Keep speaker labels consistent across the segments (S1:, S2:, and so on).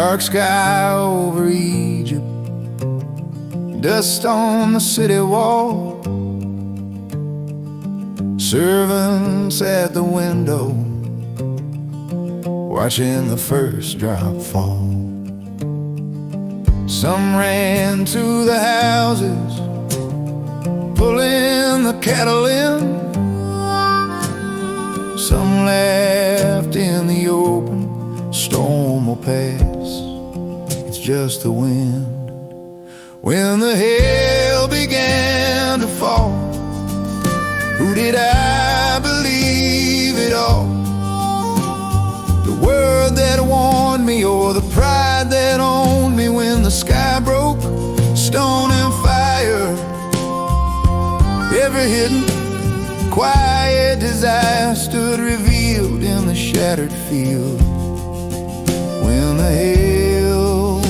S1: Dark sky over Egypt, dust on the city wall, servants at the window, watching the first drop fall. Some ran to the houses, pulling the cattle in. Some left in the open, storm will pass, it's just the wind. When the hail began to fall, who did I believe it all? The word that warned me, or the pride that owned me? When the sky broke, stone and fire, every hidden, quiet desire stood revealed in the shattered field. When the hail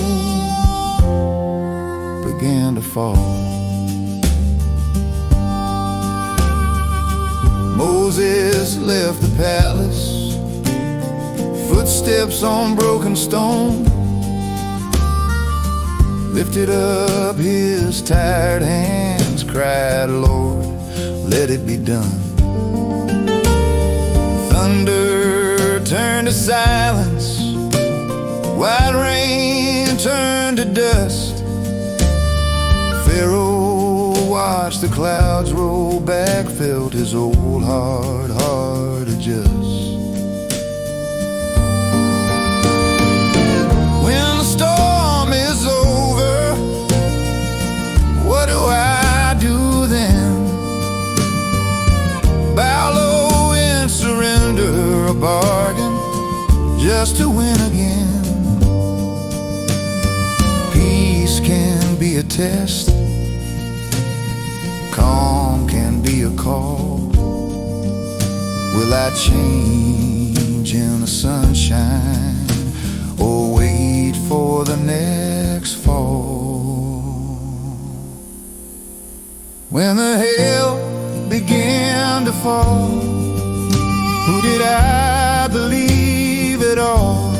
S1: began to fall, Moses left the palace, footsteps on broken stone, lifted up his tired hands, cried, Lord, let it be done. Thunder turned to silence, white rain turned to dust. Pharaoh watched the clouds roll back, felt his old heart adjust. When the storm is over, what do I do then? Bow low and surrender, a bargain just to win again. Peace can be a test, calm can be a call. Will I change in the sunshine, or wait for the next fall? When the hail began to fall, who did I believe at all?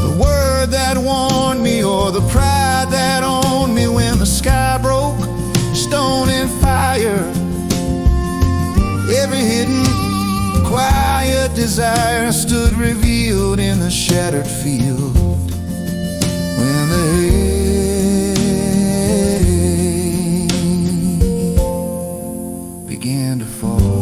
S1: The word that warned me, or the pride that owned me? When the sky broke, stone and fire, every hidden, quiet desire stood revealed in the shattered field. When the hail began to fall.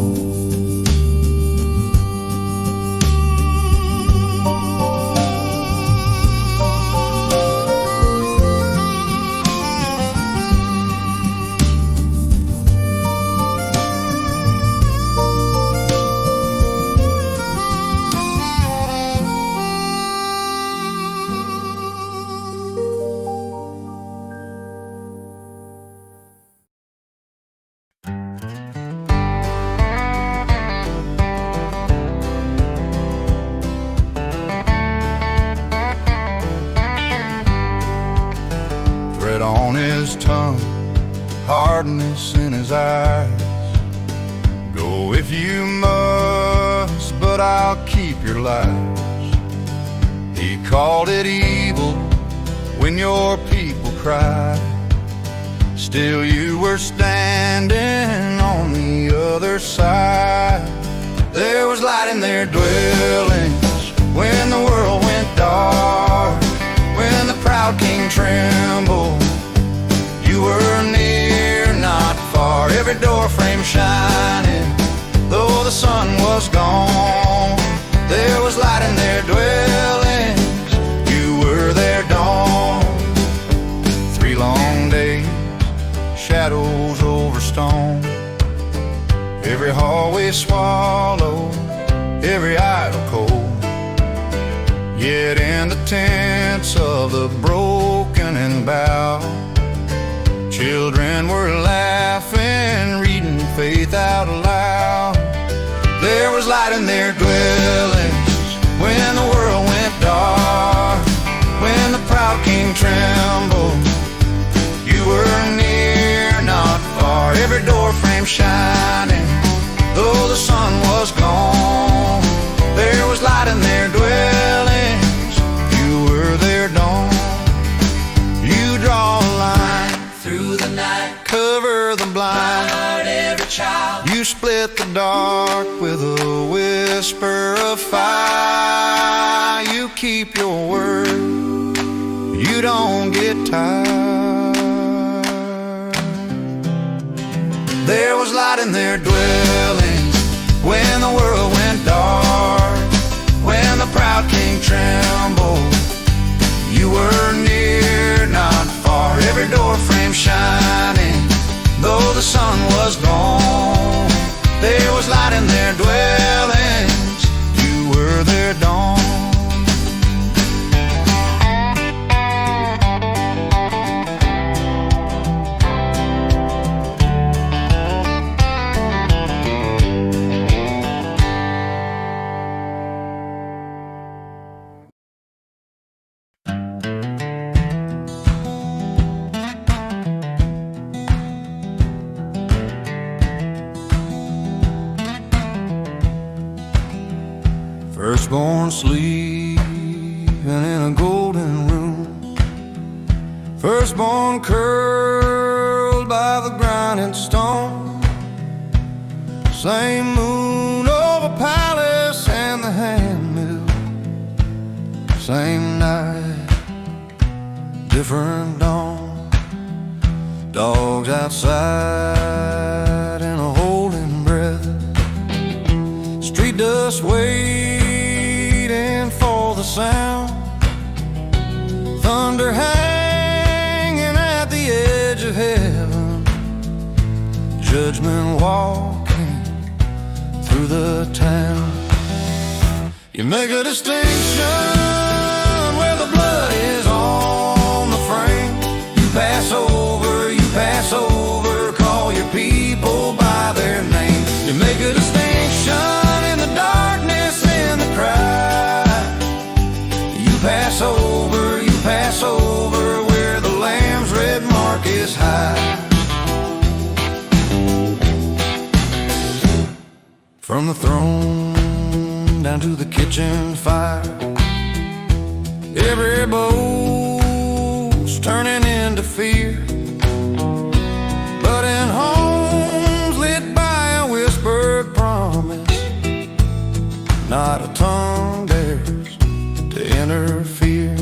S1: On his tongue, hardness in his eyes. Go if you must, but I'll keep your lies. He called it evil when your people cried. Still you were standing on the other side. There was light in their dwellings when the world went dark. When the proud king trembled, you were near, not far. Every door frame shining, though the sun was gone. There was light in their dwellings, you were their dawn. 3 long days, shadows over stone. Every hallway swallowed, every idol cold. Yet in the tents of the broken and bowed, children were laughing, reading faith out loud. There was light in their dwellings when the world went dark. When the proud king trembled, you were near, not far. Every door frame shining, though the sun was gone. There was light in their dwellings, you were cover the blind.
S2: Every child.
S1: You split the dark with a whisper of fire. You keep your word, you don't get tired. There was light in their dwellings when the world went dark. When the proud king trembled, you were near, not far. Every door frame shining, though the sun was gone. There was light in their dwellings, you were their dawn. Firstborn sleeping in a golden room, firstborn curled by the grinding stone. Same moon over palace and the hand mill, same night, different dawn. Dogs outside and a holding breath, street dust waiting for the sound, thunder hanging at the edge of heaven, judgment walking through the town. You make a distinction where the blood is on the frame. You pass over, call your people by their name. You make a distinction in the darkness, in the crowd. You pass over where the Lamb's red mark is high. From the throne down to the kitchen fire, every boast turning into fear. But in homes lit by a whispered promise, not a tongue dares to interfere.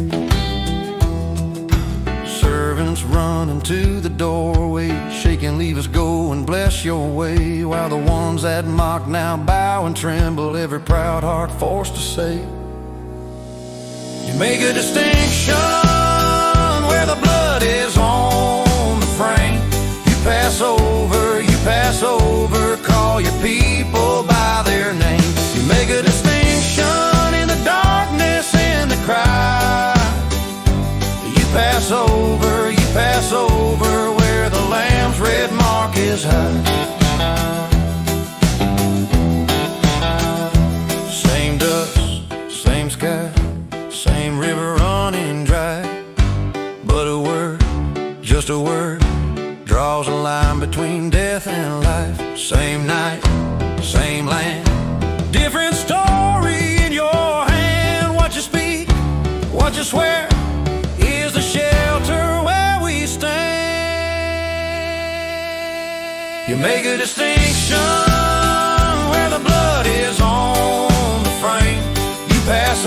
S1: Servants running to the doorway, shaking, leave us go and bless your way, while the ones that mock now bow and tremble, every proud heart forced to say. You make a distinction where the blood is on the frame. You pass over, call your people by their name. You make a distinction in the darkness, in the crowd. You pass over where the Lamb's red mark is high. Same dust, same sky, same river running dry. But a word, just a word, draws a line between death and life. Same night, same land, different story in your hand. What you speak, what you swear, is the shelter where we stand. You make a distinction where the blood is on the frame. You pass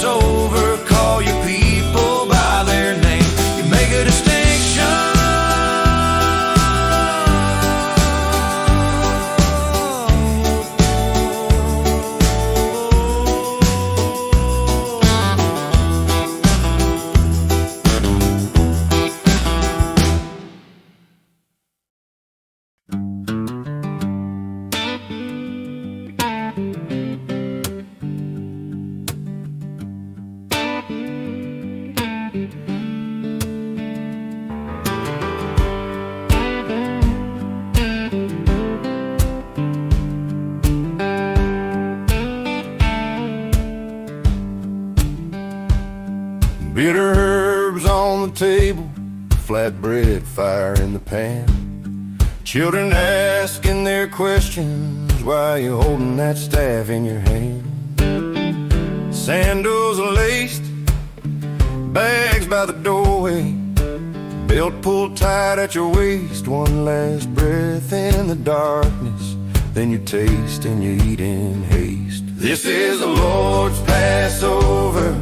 S1: over, call your people by their name. You make a distinction. Bitter herbs on the table, flatbread fire in the pan. Children asking their questions, why you holding that staff in your hand? Sandals laced, bags by the doorway, Belt pulled tight at your waist, one last breath in the darkness. Then you taste and you eat in haste. This is the Lord's Passover.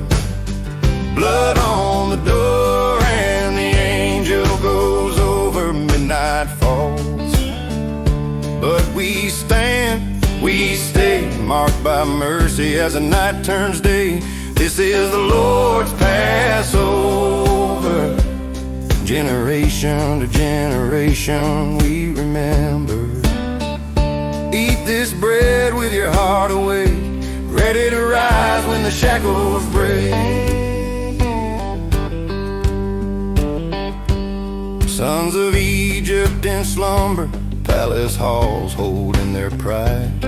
S1: Blood on the door and the angel goes over. Midnight falls, but we stand, we stay, marked by mercy as the night turns day. This is the Lord's Passover. Generation to generation we remember. Eat this bread with your heart awake, ready to rise when the shackles break. Sons of Egypt in slumber, palace halls holding their pride.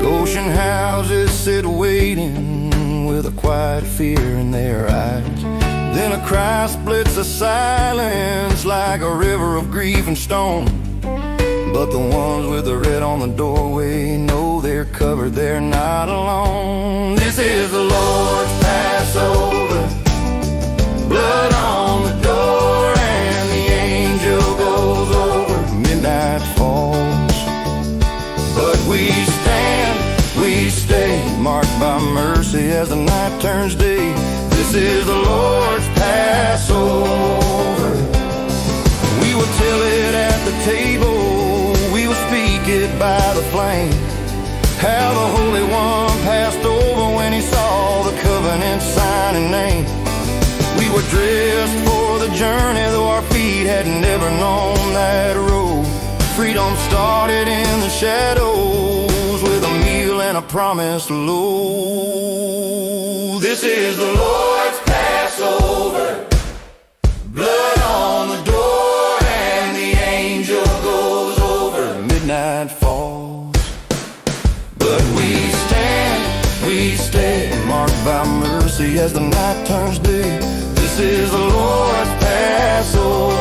S1: Goshen houses sit waiting with a quiet fear in their eyes. Then a cry splits the silence like a river of grief and stone. But the ones with the red on the doorway know they're covered, they're not alone. This is the Lord's Passover. Blood on the door and the angel goes over. Midnight falls, but we stand, we stay, marked by mercy as the night turns day. This is the Lord's Passover. We will tell it at the table, we will speak it by the flame. How the Holy One passed over when he saw the covenant sign and name. We were dressed for the journey, though our feet had never known that road. Freedom started in the shadows with a meal and a promised load. This is the Lord's Passover. Blood on the door and the angel goes over. Midnight falls, but we stand, we stay, marked by mercy as the night turns day. This is the Lord's Passover.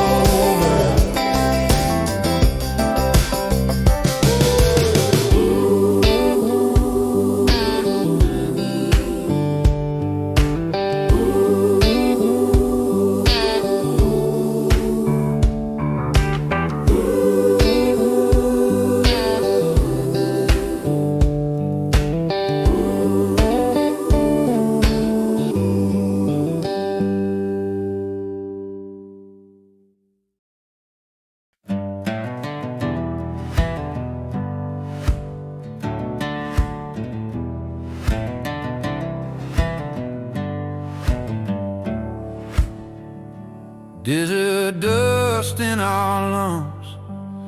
S2: Desert dust in our lungs,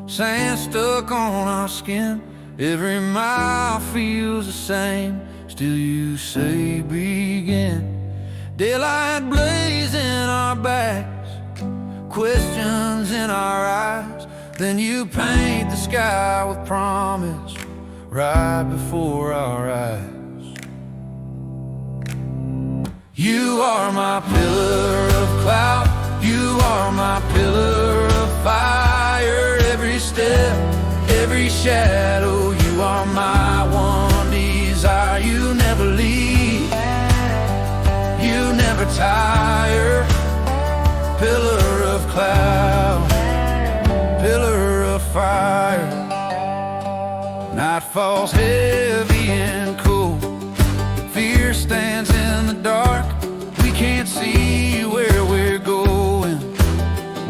S2: sand stuck on our skin. Every mile feels the same, still you say begin. Daylight blazing our backs, questions in our eyes. Then you paint the sky with promise right before our eyes. You are my pillar of cloud, you are my pillar of fire. Every step, every shadow, you are my one desire. You never leave, you never tire. Pillar of cloud, pillar of fire. Night falls heavy and cold, fear stands in the dark. We can't see where we're going,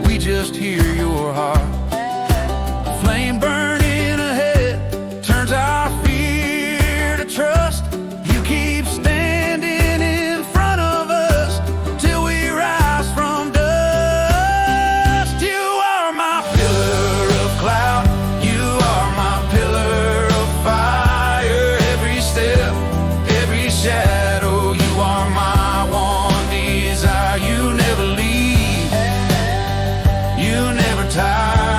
S2: we just hear your heart. Flame burning ahead turns our fear to trust. You keep standing in front of us till we rise from dust. You are my pillar of cloud, you are my pillar of fire. Every step, every shadow, you are my one desire. You never leave, you never tire.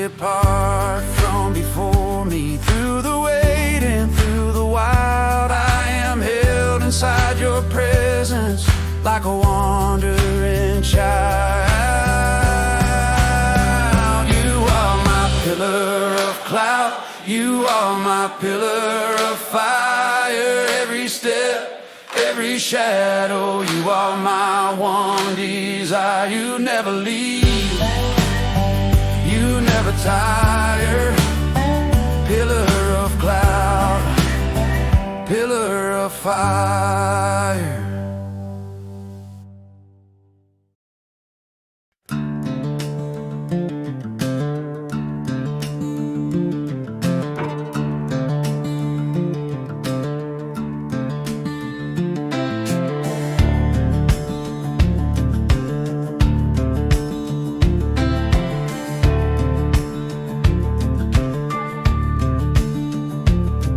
S2: depart from before me. Through the wait and through the wild, I am held inside your presence like a wandering child. You are my pillar of cloud, you are my pillar of fire. Every step, every shadow, you are my one desire. You never leave, you never tire. Pillar of cloud, pillar of fire.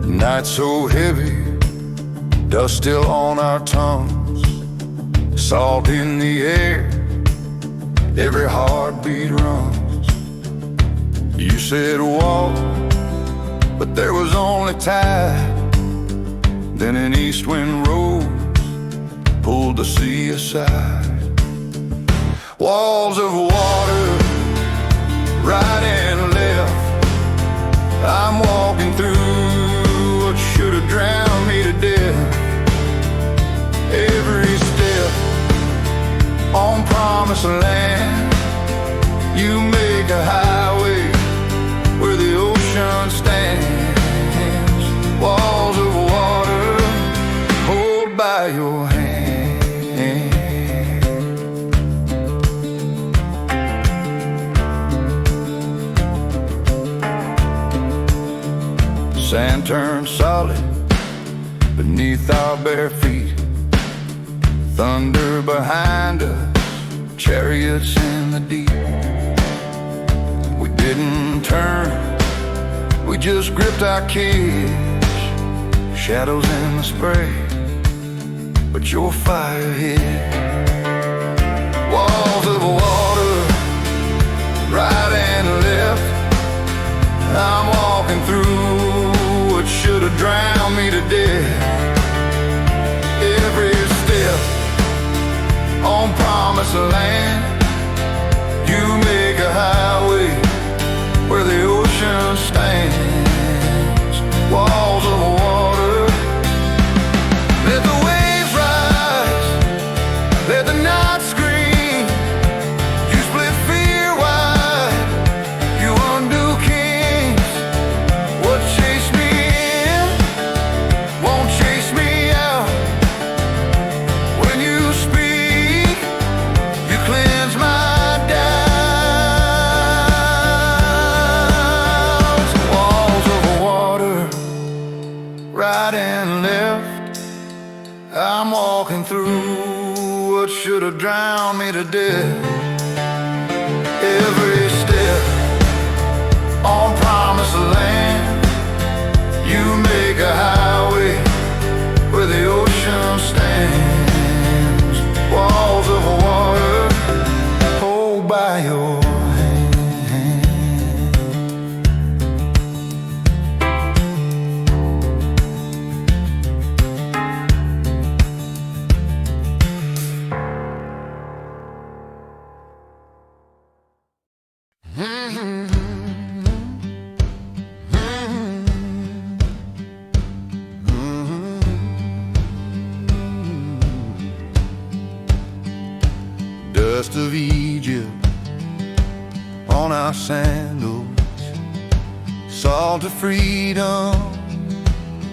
S1: Night so heavy, dust still on our tongues, salt in the air, every heartbeat runs. You said walk, but there was only tide. Then an east wind rose, pulled the sea aside. Walls of water, right and left. I'm walking through what should have drowned me to death. Every step on promised land, you make a highway where the ocean stands. Walls of water, hold by your hand. Sand turned solid beneath our bare feet. Thunder behind us, chariots in the deep. We didn't turn, we just gripped our kids. Shadows in the spray, but your fire hid. Walls of water, right and left. I'm walking through what should have drowned me to death. Every step on promised land, you make a highway where the ocean stands. Walls of water, let the waves rise, let the night scream. You split fear wide, you undo kings. What chased me in won't chase me out. When you speak, you cleanse my doubts. Walls of water, right and left. I'm walking through what should have drowned me to death. Every step on promised land, you make a highway where the ocean stands. Walls of water, hold by your hand. Dust of Egypt on our sandals, salt of freedom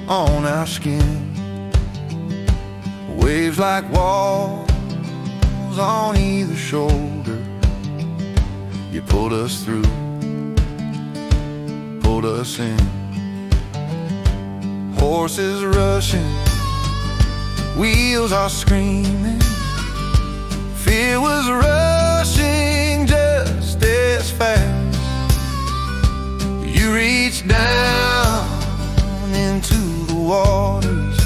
S1: on our skin. Waves like walls on either shoulder. You pulled us through, pulled us in. Horses rushing, wheels are screaming. Fear was rushing just as fast. You reached down into the waters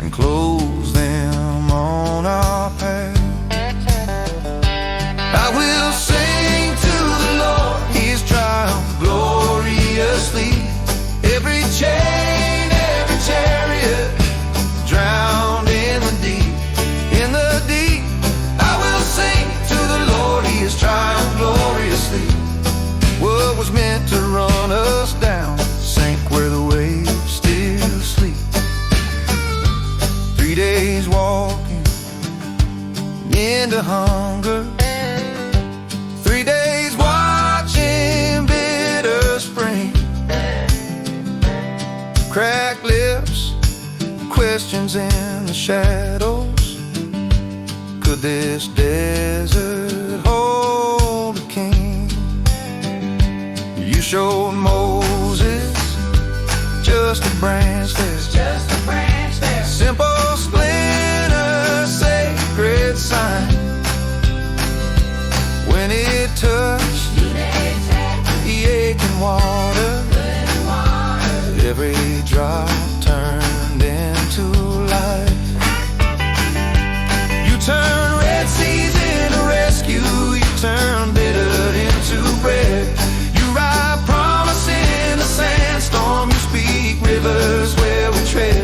S1: and closed them on our path. I will sing to the Lord,
S2: hunger. 3 days watching bitter spring, cracked lips, questions in the shadows. Could this desert hold a king? You showed Moses just a branch there, simple splinter, sacred sign. When it touched the aching water, every drop turned into life. You turn red seas into rescue, you turn bitter into bread. You write promise in the sandstorm, you speak rivers where we tread.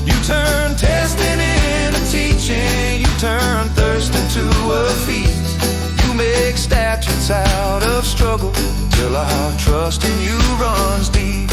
S2: You turn testing into teaching, you turn thirst into a feast. You make statutes out of struggle till our trust in you runs deep.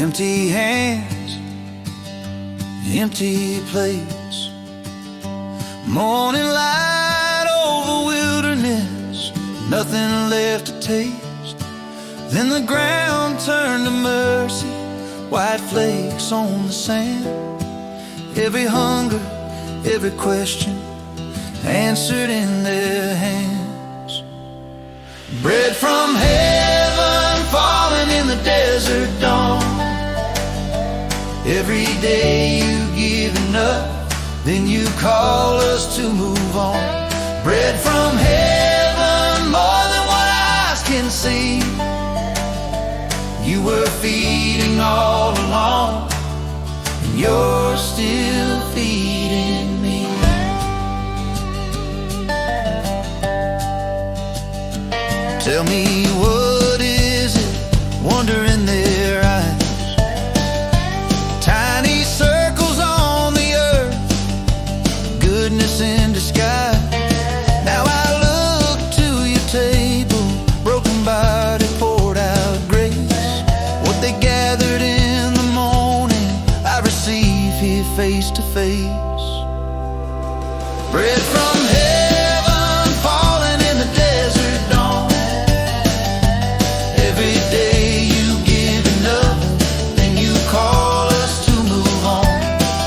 S2: Empty hands, empty plates, morning light over wilderness, nothing left to taste. Then the ground turned to mercy, white flakes on the sand. Every hunger, every question answered in their hands. Bread from heaven falling in the desert dawn. Every day you give enough, then you call us to move on. Bread from heaven, more than what eyes can see. You were feeding all along, and you're still feeding me. Tell me, what is it, wonder in their eyes? Tiny circles on the earth, goodness in disguise. Now I look to your table, broken body poured out grace. What they gathered in the morning, I receive here face to face. Bread from heaven falling in the desert dawn. Every day you give enough, then you call us to move on.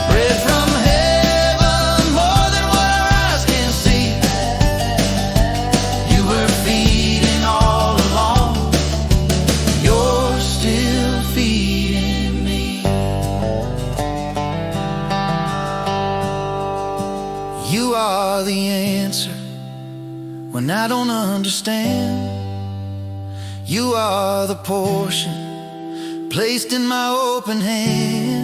S2: Bread from heaven, more than what our eyes can see. You were feeding all along, you're still feeding me. You are the answer when I don't understand. You are the portion placed in my open hand.